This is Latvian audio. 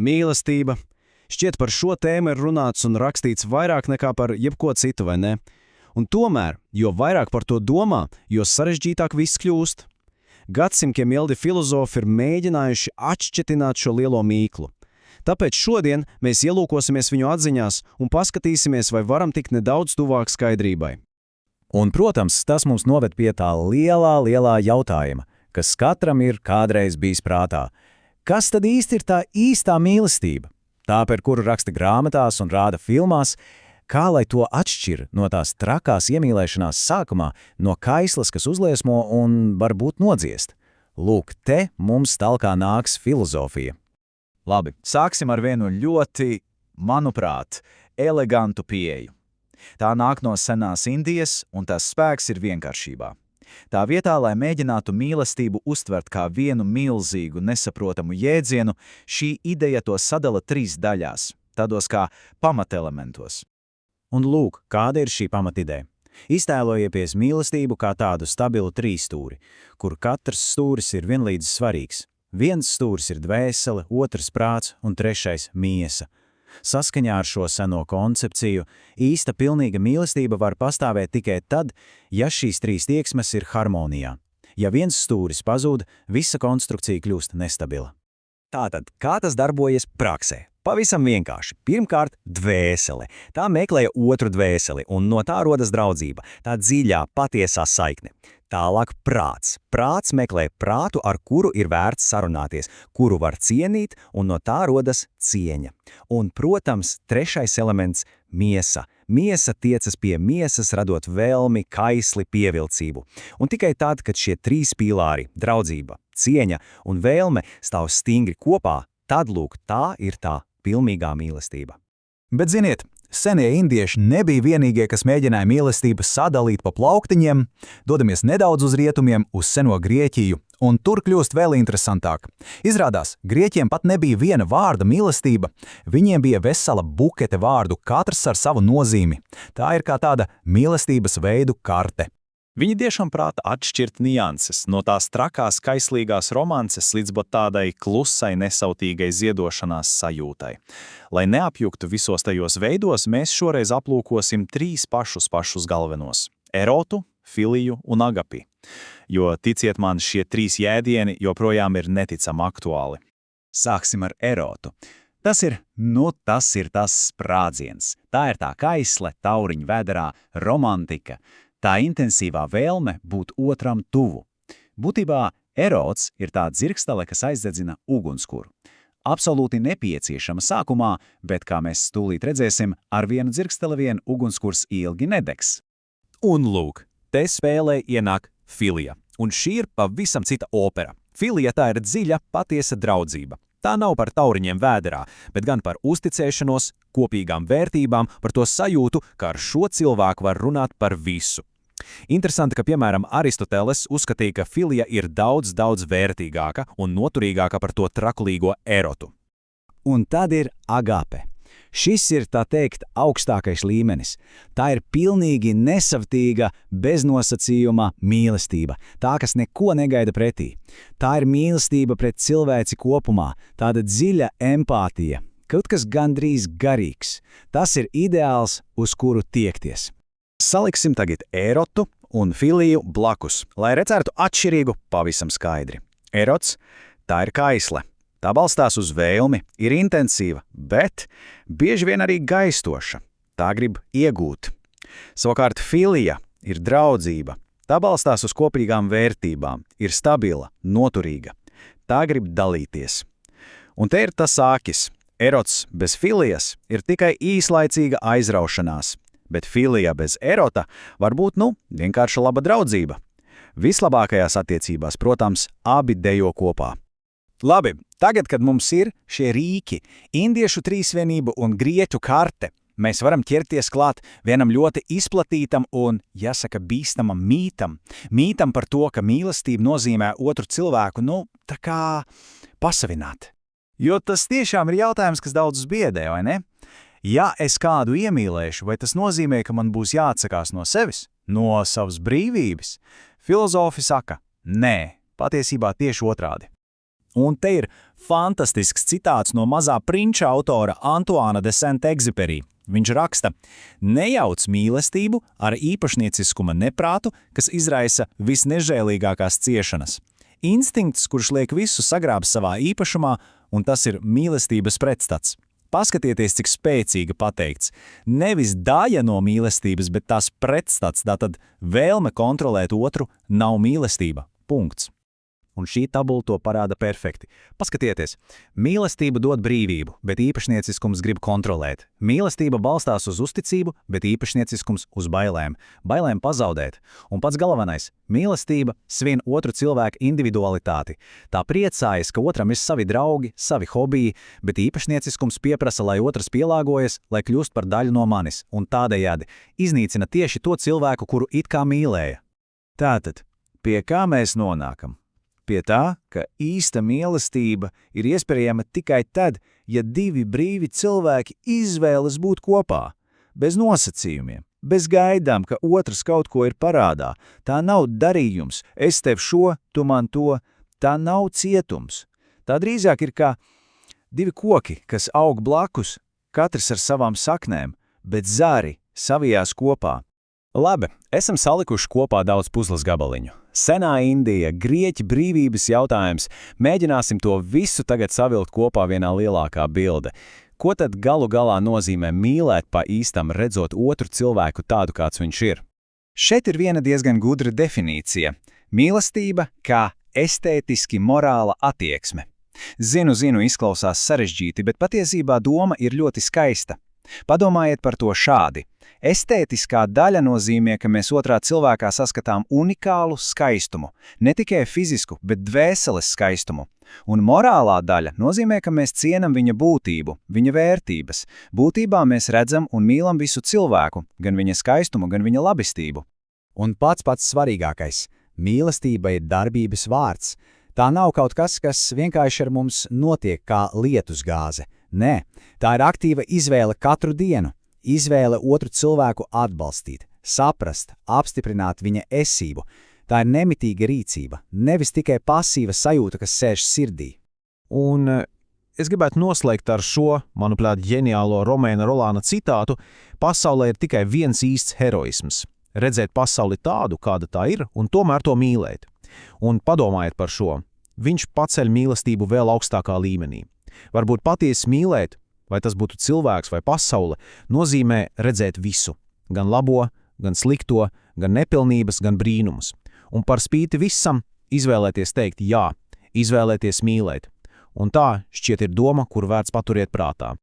Mīlestība. Šķiet, par šo tēmu ir runāts un rakstīts vairāk nekā par jebko citu, vai ne? Un tomēr, jo vairāk par to domā, jo sarežģītāk viss kļūst. Gadsimtiem ilgi filozofi ir mēģinājuši atšķetināt šo lielo mīklu. Tāpēc šodien mēs ielūkosimies viņu atziņās un paskatīsimies, vai varam tikt nedaudz tuvāk skaidrībai. Un, protams, tas mums noved pie tā lielā jautājuma, kas katram ir kādreiz bijis prātā. Kas tad īsti ir tā īstā mīlestība? Tā, par kuru raksta grāmatās un rāda filmās, kā lai to atšķir no tās trakās iemīlēšanās sākumā, no kaislas, kas uzliesmo un varbūt nodziest. Lūk, te mums talkā nāks filozofija. Labi, sāksim ar vienu ļoti, manuprāt, elegantu pieeju. Tā nāk no senās Indijas, un tās spēks ir vienkāršībā. Tā vietā, lai mēģinātu mīlestību uztvert kā vienu milzīgu, nesaprotamu jēdzienu, šī ideja to sadala 3 daļās, tādos kā pamatelementos. Un lūk, kāda ir šī pamatideja? Iztēlojieties mīlestību kā tādu stabilu 3 stūri, kur katrs stūris ir vienlīdz svarīgs. Viens stūris ir dvēsele, otrs prāts un trešais miesa. Saskaņā ar šo seno koncepciju, īsta pilnīga mīlestība var pastāvēt tikai tad, ja šīs 3 tieksmes ir harmonijā. Ja viens stūris pazūd, visa konstrukcija kļūst nestabila. Tātad, kā tas darbojas praksē? Pavisam vienkārši. Pirmkārt, dvēsele. Tā meklē otru dvēseli, un no tā rodas draudzība, tā dziļā, patiesā saikne. Tālāk prāts. Prāts meklē prātu, ar kuru ir vērts sarunāties, kuru var cienīt, un no tā rodas cieņa. Un, protams, trešais elements – miesa. Miesa tiecas pie miesas, radot vēlmi, kaisli, pievilcību. Un tikai tad, kad šie 3 pīlāri – draudzība, cieņa un vēlme stāv stingri kopā, tad, lūk, tā ir tā pilnīgā mīlestība. Bet ziniet, senie indieši nebija vienīgie, kas mēģināja mīlestību sadalīt pa plauktiņiem. Dodamies nedaudz uz rietumiem, uz seno Grieķiju, un tur kļūst vēl interesantāk. Izrādās, Grieķiem pat nebija viena vārda mīlestība, viņiem bija vesela bukete vārdu, katrs ar savu nozīmi. Tā ir kā tāda mīlestības veidu karte. Viņi tiešām prāta atšķirt nianses no tās trakās kaislīgās romances līdz pat tādai klusai nesautīgai ziedošanās sajūtai. Lai neapjuktu visos tajos veidos, mēs šoreiz aplūkosim 3 pašus galvenos – erotu, filiju un agapi. Jo, ticiet man, šie 3 jēdieni joprojām ir neticami aktuāli. Sāksim ar erotu. Tas ir tas sprādziens. Tā ir tā kaisle, tauriņu vēderā, romantika. Tā intensīvā vēlme būt otram tuvu. Būtībā erots ir tā dzirkstele, kas aizdedzina ugunskura. Absolūti nepieciešama sākumā, bet, kā mēs tūlīt redzēsim, ar vienu dzirksteli vien ugunskurs ilgi nedegs. Un lūk, te spēlē ienāk filija, un šī ir pavisam cita opera. Filija tā ir dziļa, patiesa draudzība. Tā nav par tauriņiem vēderā, bet gan par uzticēšanos, kopīgām vērtībām, par to sajūtu, ka ar šo cilvēku var runāt par visu. Interesanti, ka, piemēram, Aristoteles uzskatīja, ka filija ir daudz vērtīgāka un noturīgāka par to trakulīgo erotu. Un tad ir agape. Šis ir, tā teikt, augstākais līmenis. Tā ir pilnīgi nesavtīga, beznosacījuma mīlestība, tā, kas neko negaida pretī. Tā ir mīlestība pret cilvēci kopumā, tāda dziļa empātija, kaut kas gandrīz garīgs. Tas ir ideāls, uz kuru tiekties. Saliksim tagad erotu un filiju blakus, lai redzētu atšķirīgu pavisam skaidri. Erots – tā ir kaisle. Tā balstās uz vēlmi, ir intensīva, bet bieži vien arī gaistoša. Tā grib iegūt. Savukārt filija ir draudzība. Tā balstās uz kopīgām vērtībām, ir stabila, noturīga. Tā grib dalīties. Un te ir tas sākis. Erots bez filijas ir tikai īslaicīga aizraušanās, bet filija bez erota var būt, vienkārši laba draudzība. Vislabākajās attiecībās, protams, abi dejo kopā. Labi, tagad, kad mums ir šie rīki, indiešu trīsvienība un grieķu karte, mēs varam ķerties klāt vienam ļoti izplatītam un, jāsaka, bīstamam mītam. Mītam par to, ka mīlestība nozīmē otru cilvēku, tā kā pasavināt. Jo tas tiešām ir jautājums, kas daudzus biedē, vai ne? Ja es kādu iemīlēšu, vai tas nozīmē, ka man būs jāatsakās no sevis, no savas brīvības? Filozofi saka, nē, patiesībā tieši otrādi. Un te ir fantastisks citāts no Mazā prinča autora Antoāna de Saint-Exupéry. Viņš raksta: nejauc mīlestību ar īpašnieciskuma neprātu, kas izraisa visnežēlīgākās ciešanas. Instinkts, kurš liek visu sagrābt savā īpašumā, un tas ir mīlestības pretstats. Paskatieties, cik spēcīga pateikts. Nevis daļa no mīlestības, bet tās pretstats, tātad vēlme kontrolēt otru, nav mīlestība. Punkts. Un šī tabula to parāda perfekti. Paskatieties, mīlestība dod brīvību, bet īpašnieciskums grib kontrolēt. Mīlestība balstās uz uzticību, bet īpašnieciskums uz bailēm. Bailēm pazaudēt. Un pats galvenais – mīlestība svin otru cilvēku individualitāti. Tā priecājas, ka otram ir savi draugi, savi hobiji, bet īpašnieciskums pieprasa, lai otrs pielāgojas, lai kļūst par daļu no manis, un tādējādi iznīcina tieši to cilvēku, kuru it kā mīlēja. Tātad, pie kā mēs nonākam? Pie tā, ka īsta mīlestība ir iespējama tikai tad, ja divi brīvi cilvēki izvēlas būt kopā, bez nosacījumiem, bez gaidām, ka otrs kaut ko ir parādā. Tā nav darījums, es tev šo, tu man to, tā nav cietums. Tā drīzāk ir kā divi koki, kas aug blakus, katrs ar savām saknēm, bet zari savijās kopā. Labi, esam salikuši kopā daudz puzles gabaliņu. Senā Indija, Grieķi brīvības jautājums. Mēģināsim to visu tagad savilkt kopā vienā lielākā bilde. Ko tad galu galā nozīmē mīlēt pa īstam, redzot otru cilvēku tādu, kāds viņš ir? Šeit ir viena diezgan gudra definīcija. Mīlestība kā estētiski morāla attieksme. Zinu, izklausās sarežģīti, bet patiesībā doma ir ļoti skaista. Padomājiet par to šādi. Estētiskā daļa nozīmē, ka mēs otrā cilvēkā saskatām unikālu skaistumu, ne tikai fizisku, bet dvēseles skaistumu. Un morālā daļa nozīmē, ka mēs cienam viņa būtību, viņa vērtības. Būtībā mēs redzam un mīlam visu cilvēku, gan viņa skaistumu, gan viņa labestību. Un pats svarīgākais – mīlestība ir darbības vārds. Tā nav kaut kas, kas vienkārši ar mums notiek kā lietusgāze. Nē, tā ir aktīva izvēle katru dienu. Izvēle otru cilvēku atbalstīt, saprast, apstiprināt viņa esību. Tā ir nemitīga rīcība, nevis tikai pasīva sajūta, kas sēž sirdī. Un es gribētu noslēgt ar šo, manuprāt, ģeniālo Romaina Rolāna citātu: pasaulē ir tikai viens īsts heroisms – redzēt pasauli tādu, kāda tā ir, un tomēr to mīlēt. Un padomājiet par šo. Viņš paceļ mīlestību vēl augstākā līmenī. Varbūt patiesi mīlēt, vai tas būtu cilvēks vai pasaule, nozīmē redzēt visu. Gan labo, gan slikto, gan nepilnības, gan brīnumus. Un par spīti visam izvēlēties teikt jā, izvēlēties mīlēt. Un tā šķiet ir doma, kur vērts paturēt prātā.